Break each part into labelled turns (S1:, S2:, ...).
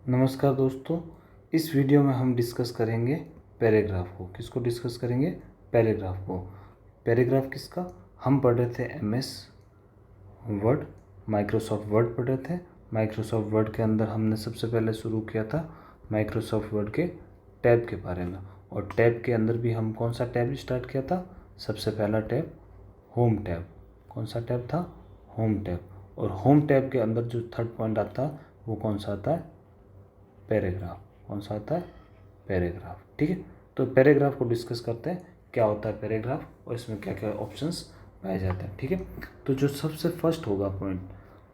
S1: नमस्कार दोस्तों, इस वीडियो में हम डिस्कस करेंगे पैराग्राफ को। किसको डिस्कस करेंगे? पैराग्राफ को। पैराग्राफ किसका? हम पढ़ रहे थे एमएस वर्ड, माइक्रोसॉफ्ट वर्ड पढ़ रहे थे। माइक्रोसॉफ्ट वर्ड के अंदर हमने सबसे पहले शुरू किया था माइक्रोसॉफ्ट वर्ड के टैब के बारे में, और टैब के अंदर भी हम कौन सा टैब स्टार्ट किया था? सबसे पहला टैब होम टैब। कौन सा टैब था? Home tab. और होम टैब के अंदर जो थर्ड पॉइंट आता है वो कौन सा आता है? पैराग्राफ। कौन सा आता है? पैराग्राफ। ठीक है, तो पैराग्राफ को डिस्कस करते हैं, क्या होता है पैराग्राफ और इसमें क्या क्या ऑप्शंस पाए जाते हैं। ठीक है, तो जो सबसे फर्स्ट होगा पॉइंट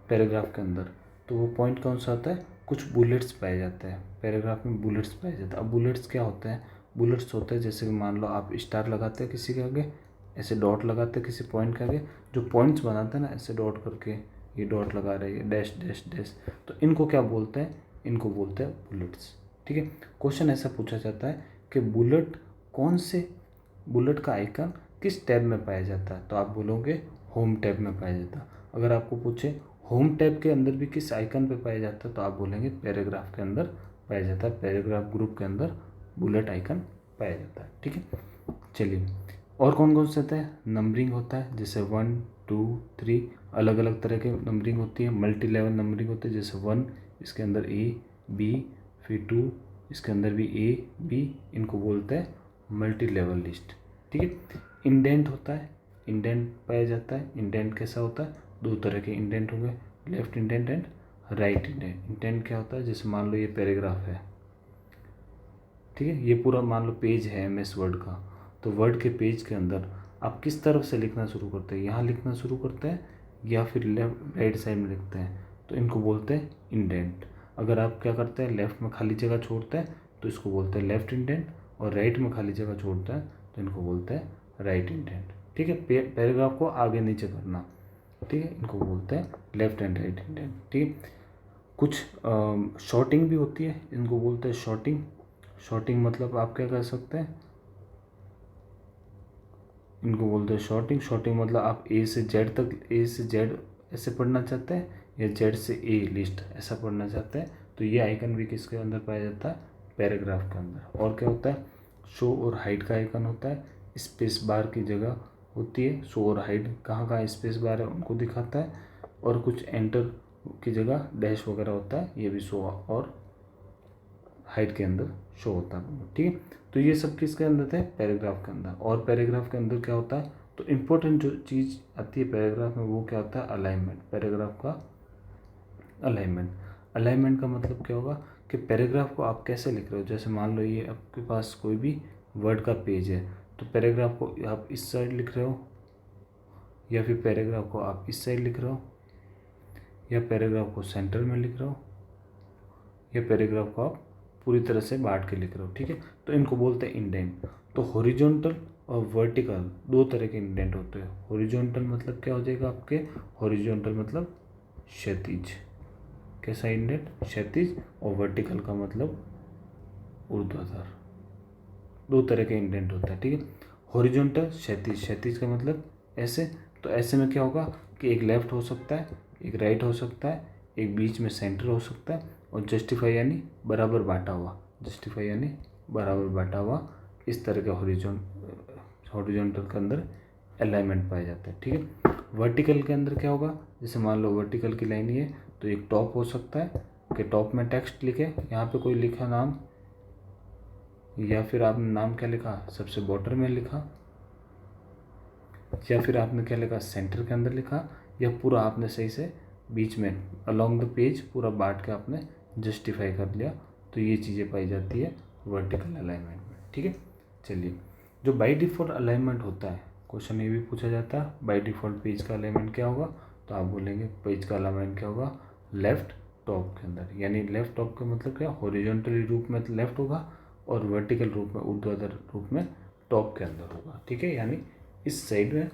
S1: पैराग्राफ के अंदर, तो वो पॉइंट कौन सा आता है? कुछ बुलेट्स पाए जाते हैं पैराग्राफ में। बुलेट्स पाए जाते हैं। अब बुलेट्स क्या होते हैं? बुलेट्स होते हैं जैसे कि मान लो आप स्टार लगाते हैं किसी के आगे, ऐसे डॉट लगाते हैं किसी पॉइंट के आगे, जो पॉइंट्स बनाते हैं ना ऐसे डॉट करके, ये डॉट लगा रहे हैं, डैश डैश डैश, तो इनको क्या बोलते हैं? इनको बोलते हैं बुलेट्स। ठीक है, क्वेश्चन ऐसा पूछा जाता है कि बुलेट कौन से, बुलेट का आइकन किस टैब में पाया जाता है? तो आप बोलोगे होम टैब में पाया जाता है। अगर आपको पूछे होम टैब के अंदर भी किस आइकन पे पाया जाता है, तो आप बोलेंगे पैराग्राफ के अंदर पाया जाता है। पैराग्राफ ग्रुप के अंदर बुलेट आइकन पाया जाता है। ठीक है, चलिए और कौन कौन से होता है? नंबरिंग होता है, जैसे 1 2 3, अलग अलग तरह के नंबरिंग होती है। मल्टी लेवल नंबरिंग होती है, जैसे 1 इसके अंदर ए बी, फिर 2 इसके अंदर भी ए बी, इनको बोलते हैं मल्टी लेवल लिस्ट। ठीक है, इंडेंट होता है, इंडेंट पाया जाता है। इंडेंट कैसा होता है? दो तरह के इंडेंट होंगे, left indent and right indent. Indent क्या होता है? जैसे मान लो ये पैराग्राफ है, ठीक है, ये पूरा मान लो पेज है एमएस वर्ड का, तो वर्ड के पेज के अंदर आप किस तरफ से लिखना शुरू करते हैं? यहाँ लिखना शुरू करते हैं या फिर लेफ्ट राइट साइड में लिखते हैं? तो इनको बोलते हैं इंडेंट। अगर आप क्या करते हैं, लेफ्ट में खाली जगह छोड़ते हैं तो इसको बोलते हैं लेफ्ट इंडेंट, और राइट में खाली जगह छोड़ते हैं तो इनको बोलते हैं राइट इंडेंट। ठीक है, पैराग्राफ को आगे नीचे करना, ठीक है, इनको बोलते हैं लेफ्ट एंड राइट इंडेंट। ठीक है, कुछ शॉर्टिंग भी होती है, इनको बोलते हैं शॉर्टिंग। शॉर्टिंग मतलब आप क्या कर सकते हैं, इनको बोलते हैं शॉर्टिंग। शॉर्टिंग मतलब आप ए से जेड तक, ए से जेड ऐसे पढ़ना चाहते हैं, या जेड से ए लिस्ट ऐसा पढ़ना चाहते हैं, तो ये आइकन भी किसके अंदर पाया जाता है? पैराग्राफ के अंदर। और क्या होता है? शो और हाइड का आइकन होता है, स्पेस बार की जगह होती है। शो और हाइड कहाँ कहाँ स्पेस बार है उनको दिखाता है, और कुछ एंटर की जगह डैश वगैरह होता है, ये भी शो और हाइट के अंदर शो होता है। ठीक है, तो ये सब किसके अंदर थे? पैराग्राफ के अंदर। और पैराग्राफ के अंदर क्या होता है? तो इम्पोर्टेंट जो चीज़ आती है पैराग्राफ में वो क्या होता है? अलाइनमेंट। पैराग्राफ का अलाइनमेंट। अलाइनमेंट का मतलब क्या होगा कि पैराग्राफ को आप कैसे लिख रहे हो? जैसे मान लो ये आपके पास कोई भी वर्ड का पेज है, तो पैराग्राफ को आप इस साइड लिख रहे हो, या फिर पैराग्राफ को आप इस साइड लिख रहे हो, या पैराग्राफ को सेंटर में लिख रहे हो, या पैराग्राफ को आप पूरी तरह से बांट के लिख रहे हो। ठीक है, तो इनको बोलते हैं इंडेंट। तो हॉरिजॉन्टल और वर्टिकल दो तरह के इंडेंट होते हैं। हॉरिजॉन्टल मतलब क्या हो जाएगा आपके? हॉरिजॉन्टल मतलब क्षैतिज। कैसा इंडेंट? क्षैतिज। और वर्टिकल का मतलब ऊर्ध्वाधर। दो तरह के इंडेंट होता है। ठीक है, हॉरिजॉन्टल क्षैतिज, क्षैतिज का मतलब ऐसे, तो ऐसे में क्या होगा कि एक लेफ्ट हो सकता है, एक राइट हो सकता है, एक बीच में सेंटर हो सकता है, और जस्टिफाई यानी बराबर बांटा हुआ। जस्टिफाई यानी बराबर बांटा हुआ, इस तरह के हॉरिजॉन्टल के अंदर अलाइनमेंट पाया जाता है। ठीक है, वर्टिकल के अंदर क्या होगा? जैसे मान लो वर्टिकल की लाइन ये, तो एक टॉप हो सकता है कि टॉप में टेक्स्ट लिखे, यहाँ पे कोई लिखा नाम, या फिर आपने नाम क्या लिखा सबसे बॉर्डर में लिखा, या फिर आपने क्या लिखा सेंटर के अंदर लिखा, या पूरा आपने सही से बीच में अलोंग द पेज पूरा बांट के आपने जस्टिफाई कर लिया। तो ये चीज़ें पाई जाती है वर्टिकल अलाइनमेंट में। ठीक है, चलिए जो बाय डिफ़ॉल्ट अलाइनमेंट होता है, क्वेश्चन ये भी पूछा जाता है बाय डिफ़ॉल्ट पेज का अलाइनमेंट क्या होगा? तो आप बोलेंगे पेज का अलाइनमेंट क्या होगा? लेफ्ट टॉप के अंदर। यानी लेफ्ट टॉप का मतलब क्या? हॉरिजॉन्टली रूप में लेफ्ट होगा, और वर्टिकल रूप में ऊर्ध्वाधर रूप में टॉप के अंदर होगा। ठीक है, यानी इस साइड में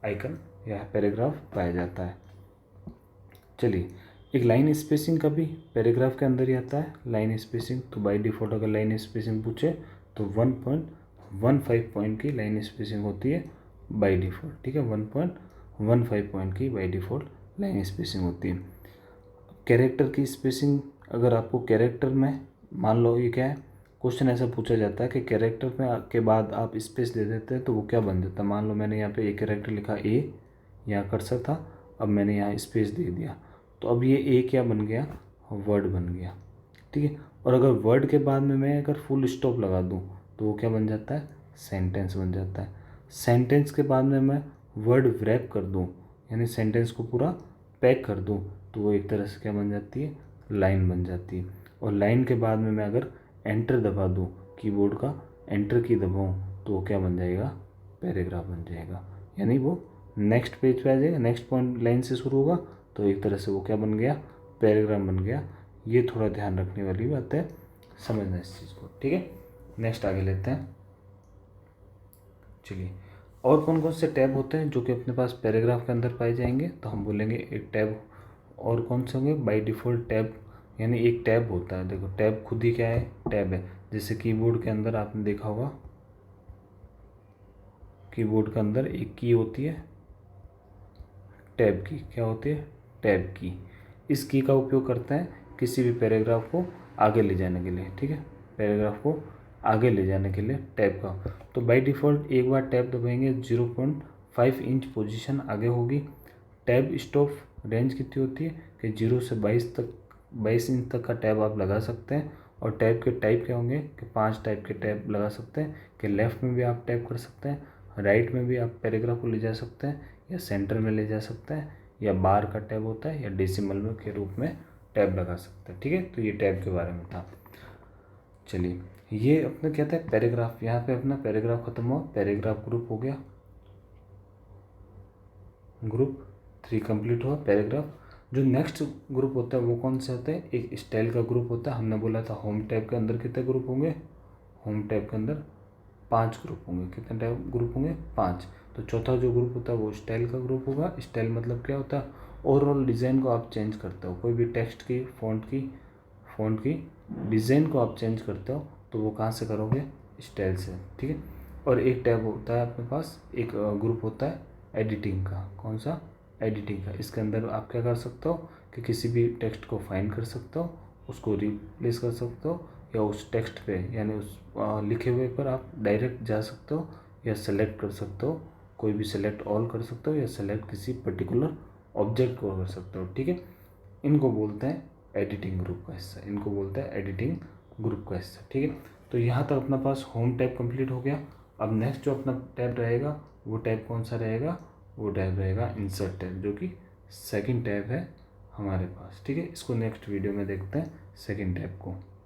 S1: आइकन या पैराग्राफ पाया जाता है। चलिए एक लाइन स्पेसिंग का भी पैराग्राफ के अंदर ही आता है, लाइन स्पेसिंग। तो बाय डिफ़ॉल्ट अगर लाइन स्पेसिंग पूछे तो 1.15 पॉइंट की लाइन स्पेसिंग होती है बाय डिफ़ॉल्ट। ठीक है, 1.15 पॉइंट की बाय डिफ़ॉल्ट लाइन स्पेसिंग होती है। कैरेक्टर की स्पेसिंग अगर आपको कैरेक्टर में, मान लो ये क्या है, क्वेश्चन ऐसा पूछा जाता है कि कैरेक्टर में के बाद आप स्पेस दे देते हैं तो वो क्या बन जाता है। मान लो मैंने यहाँ पे एक कैरेक्टर लिखा ए, यहाँ कर्सर था, अब मैंने यहाँ स्पेस दे दिया, तो अब ये ए क्या बन गया, वर्ड बन गया। ठीक है, और अगर वर्ड के बाद में मैं अगर फुल स्टॉप लगा दूँ तो वो क्या बन जाता है, सेंटेंस बन जाता है। सेंटेंस के बाद में मैं वर्ड रैप कर दूँ, यानी सेंटेंस को पूरा पैक कर दूँ, तो वो एक तरह से क्या बन जाती है, लाइन बन जाती है। और लाइन के बाद में मैं अगर एंटर दबा दूँ, कीबोर्ड का एंटर की दबाऊँ, तो वो क्या बन जाएगा, पैराग्राफ बन जाएगा। यानी वो नेक्स्ट पेज पे आ जाएगा, नेक्स्ट पॉइंट लाइन से शुरू होगा, तो एक तरह से वो क्या बन गया, पैराग्राफ बन गया। ये थोड़ा ध्यान रखने वाली बात है, समझना इस चीज़ को। ठीक है, नेक्स्ट आगे लेते हैं। चलिए, और कौन कौन से टैब होते हैं जो कि अपने पास पैराग्राफ के अंदर पाए जाएंगे, तो हम बोलेंगे एक टैब और कौन से होंगे, बाय डिफ़ॉल्ट टैब, यानी एक टैब होता है। देखो टैब खुद ही क्या है, टैब है। जैसे कीबोर्ड के अंदर आपने देखा होगा, कीबोर्ड के अंदर एक की होती है टैब की, क्या होती है, टैब की। इस की का उपयोग करते हैं किसी भी पैराग्राफ को आगे ले जाने के लिए। ठीक है, पैराग्राफ को आगे ले जाने के लिए टैब का। तो बाय डिफ़ॉल्ट एक बार टैब दबाएंगे 0.5 इंच पोजीशन आगे होगी। टैब स्टॉप रेंज कितनी होती है कि 0 से 22 इंच तक का टैब आप लगा सकते हैं। और टैब के टाइप क्या होंगे कि 5 टाइप के टैब लगा सकते हैं, कि लेफ़्ट में भी आप टैप कर सकते हैं, राइट में भी आप पैराग्राफ को ले जा सकते हैं, या सेंटर में ले जा सकते हैं, या बार का टैब होता है, या डेसिमल में के रूप में टैब लगा सकते हैं। ठीक है, तो ये टैब के बारे में था। चलिए, ये अपना क्या था, पैराग्राफ। यहाँ पे अपना पैराग्राफ खत्म हुआ, पैराग्राफ ग्रुप हो गया, ग्रुप 3 कंप्लीट हुआ पैराग्राफ। जो नेक्स्ट ग्रुप होता है वो कौन से होते हैं, एक स्टाइल का ग्रुप होता है। हमने बोला था होम टैब के अंदर कितने ग्रुप होंगे, होम टैब के अंदर 5 ग्रुप होंगे। कितने टैब ग्रुप होंगे, 5। तो चौथा जो ग्रुप होता है वो स्टाइल का ग्रुप होगा। स्टाइल मतलब क्या होता है, ओवरऑल डिज़ाइन को आप चेंज करते हो, कोई भी टेक्स्ट की फ़ॉन्ट की डिज़ाइन को आप चेंज करते हो, तो वो कहाँ से करोगे, स्टाइल से। ठीक है, और एक टैब होता है अपने पास, एक ग्रुप होता है एडिटिंग का। कौन सा, एडिटिंग का। इसके अंदर आप क्या कर सकते हो कि किसी भी टेक्स्ट को फाइंड कर सकते हो, उसको रिप्लेस कर सकते हो, या उस टेक्स्ट पे यानी उस लिखे हुए पर आप डायरेक्ट जा सकते हो, या सेलेक्ट कर सकते हो, कोई भी सेलेक्ट ऑल कर सकते हो, या सेलेक्ट किसी पर्टिकुलर ऑब्जेक्ट को कर सकते हो। ठीक है, इनको बोलते हैं एडिटिंग ग्रुप का हिस्सा, इनको बोलते हैं एडिटिंग ग्रुप का हिस्सा। ठीक है, तो यहाँ तक अपना पास होम टैब कंप्लीट हो गया। अब नेक्स्ट जो अपना टैब रहेगा वो टैब कौन सा रहेगा, वो टैब रहेगा इंसर्ट टैब, जो कि सेकंड टैब है हमारे पास। ठीक है, इसको नेक्स्ट वीडियो में देखते हैं सेकंड टैब को।